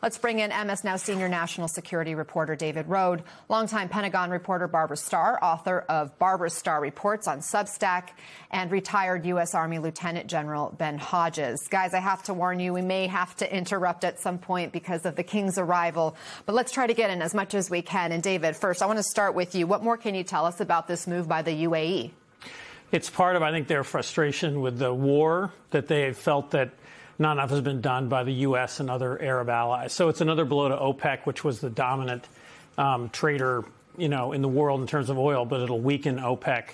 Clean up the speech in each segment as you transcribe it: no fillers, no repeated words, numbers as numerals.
Let's bring in MS Now senior national security reporter David Rohde, longtime Pentagon reporter Barbara Starr, author of Barbara Starr Reports on Substack, and retired U.S. Army Lieutenant General Ben Hodges. Guys, I have to warn you, we may have to interrupt at some point because of the King's arrival, but let's try to get in as much as we can. And David, first, I want to start with you. What more can you tell us about this move by the UAE? It's part of, I think, their frustration with the war, that they felt that not enough has been done by the U.S. and other Arab allies. So it's another blow to OPEC, which was the dominant trader, in the world in terms of oil, but it'll weaken OPEC.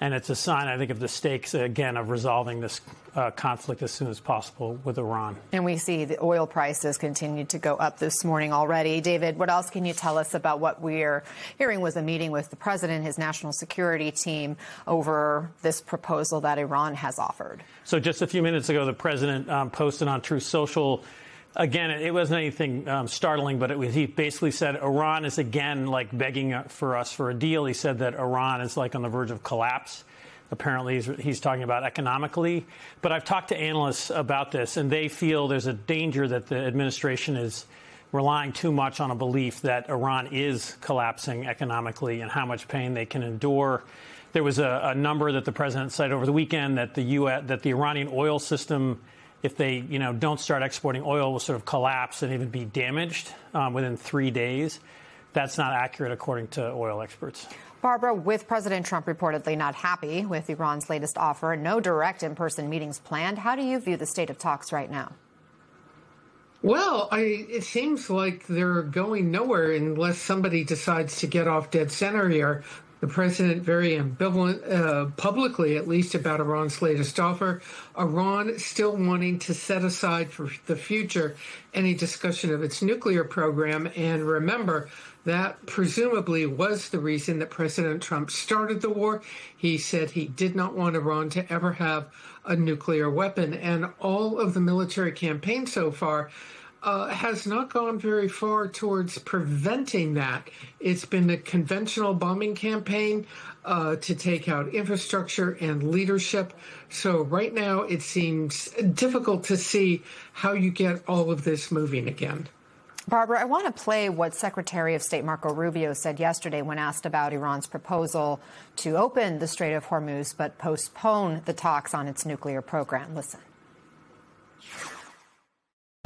And it's a sign, I think, of the stakes, again, of resolving this conflict as soon as possible with Iran. And we see the oil prices continue to go up this morning already. David, what else can you tell us about what we're hearing was a meeting with the president, his national security team, over this proposal that Iran has offered? So just a few minutes ago, the president posted on Truth Social. Again, it wasn't anything startling, but he basically said Iran is again begging for us for a deal. He said that Iran is on the verge of collapse. Apparently, he's talking about economically. But I've talked to analysts about this, and they feel there's a danger that the administration is relying too much on a belief that Iran is collapsing economically and how much pain they can endure. There was a number that the president cited over the weekend that the Iranian oil system, if they, don't start exporting oil, will sort of collapse and even be damaged within 3 days. That's not accurate, according to oil experts. Barbara, with President Trump reportedly not happy with Iran's latest offer, no direct in-person meetings planned, how do you view the state of talks right now? Well, it seems like they're going nowhere unless somebody decides to get off dead center here. The president very ambivalent, publicly at least, about Iran's latest offer. Iran still wanting to set aside for the future any discussion of its nuclear program. And remember, that presumably was the reason that President Trump started the war. He said he did not want Iran to ever have a nuclear weapon. And all of the military campaign so far has not gone very far towards preventing that. It's been a conventional bombing campaign to take out infrastructure and leadership. So right now it seems difficult to see how you get all of this moving again. Barbara, I want to play what Secretary of State Marco Rubio said yesterday when asked about Iran's proposal to open the Strait of Hormuz but postpone the talks on its nuclear program. Listen.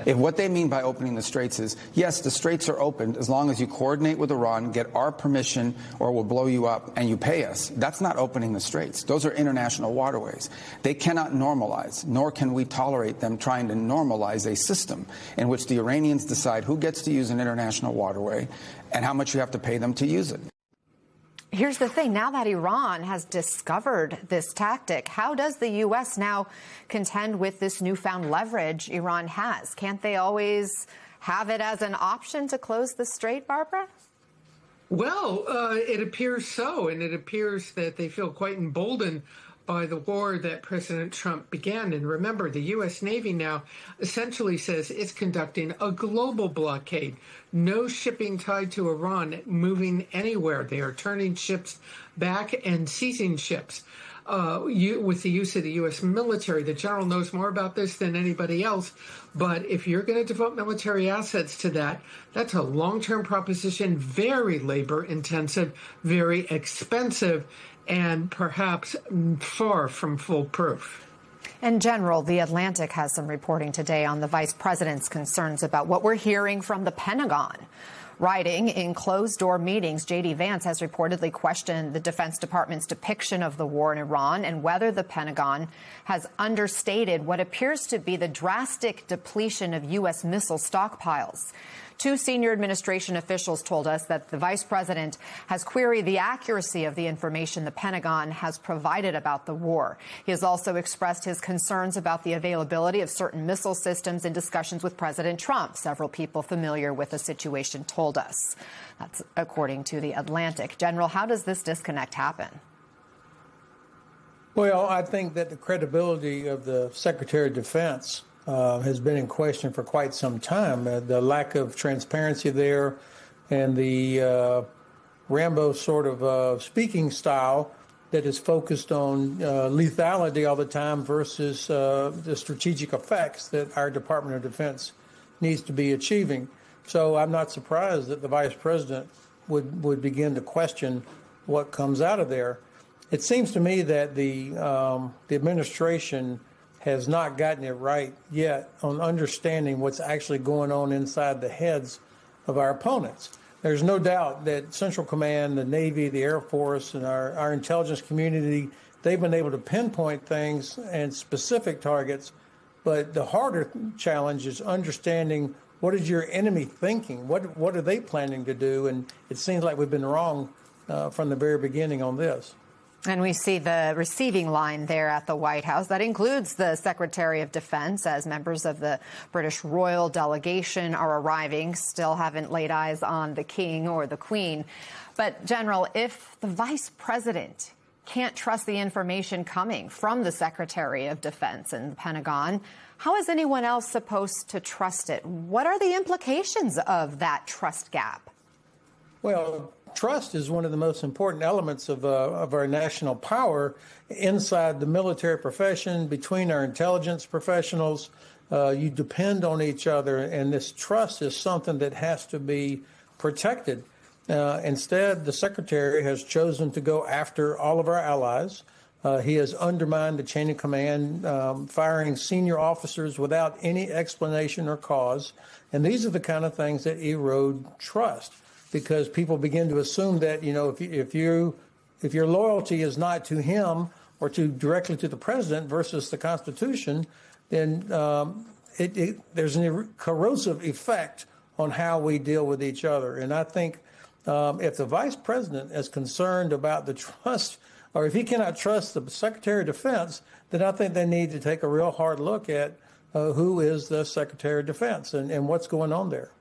If what they mean by opening the straits is, yes, the straits are opened as long as you coordinate with Iran, get our permission, or we'll blow you up, and you pay us, that's not opening the straits. Those are international waterways. They cannot normalize, nor can we tolerate them trying to normalize a system in which the Iranians decide who gets to use an international waterway and how much you have to pay them to use it. Here's the thing. Now that Iran has discovered this tactic, how does the U.S. now contend with this newfound leverage Iran has? Can't they always have it as an option to close the strait, Barbara? Well, it appears so, and it appears that they feel quite emboldened by the war that President Trump began. And remember, the U.S. Navy now essentially says it's conducting a global blockade. No shipping tied to Iran moving anywhere. They are turning ships back and seizing ships with the use of the U.S. military. The general knows more about this than anybody else. But if you're going to devote military assets to that, that's a long-term proposition, very labor-intensive, very expensive, and perhaps far from foolproof. In general, The Atlantic has some reporting today on the vice president's concerns about what we're hearing from the Pentagon. Writing in closed-door meetings, J.D. Vance has reportedly questioned the Defense Department's depiction of the war in Iran and whether the Pentagon has understated what appears to be the drastic depletion of U.S. missile stockpiles. Two senior administration officials told us that the vice president has queried the accuracy of the information the Pentagon has provided about the war. He has also expressed his concerns about the availability of certain missile systems in discussions with President Trump. Several people familiar with the situation told us. That's according to The Atlantic. General, how does this disconnect happen? Well, I think that the credibility of the Secretary of Defense has been in question for quite some time. The lack of transparency there and the Rambo sort of speaking style that is focused on lethality all the time versus the strategic effects that our Department of Defense needs to be achieving. So I'm not surprised that the vice president would begin to question what comes out of there. It seems to me that the administration has not gotten it right yet on understanding what's actually going on inside the heads of our opponents. There's no doubt that Central Command, the Navy, the Air Force, and our intelligence community, they've been able to pinpoint things and specific targets. But the harder challenge is understanding, what is your enemy thinking? What are they planning to do? And it seems like we've been wrong from the very beginning on this. And we see the receiving line there at the White House. That includes the Secretary of Defense, as members of the British royal delegation are arriving. Still haven't laid eyes on the King or the Queen. But, General, if the Vice President can't trust the information coming from the Secretary of Defense and the Pentagon, how is anyone else supposed to trust it? What are the implications of that trust gap? Well, trust is one of the most important elements of our national power inside the military profession, between our intelligence professionals. You depend on each other, and this trust is something that has to be protected. Instead, the Secretary has chosen to go after all of our allies. He has undermined the chain of command, firing senior officers without any explanation or cause. And these are the kind of things that erode trust, because people begin to assume that, if your loyalty is not to him or directly to the president versus the Constitution, then there's a corrosive effect on how we deal with each other. And I think if the vice president is concerned about the trust, or if he cannot trust the Secretary of Defense, then I think they need to take a real hard look at who is the Secretary of Defense and what's going on there.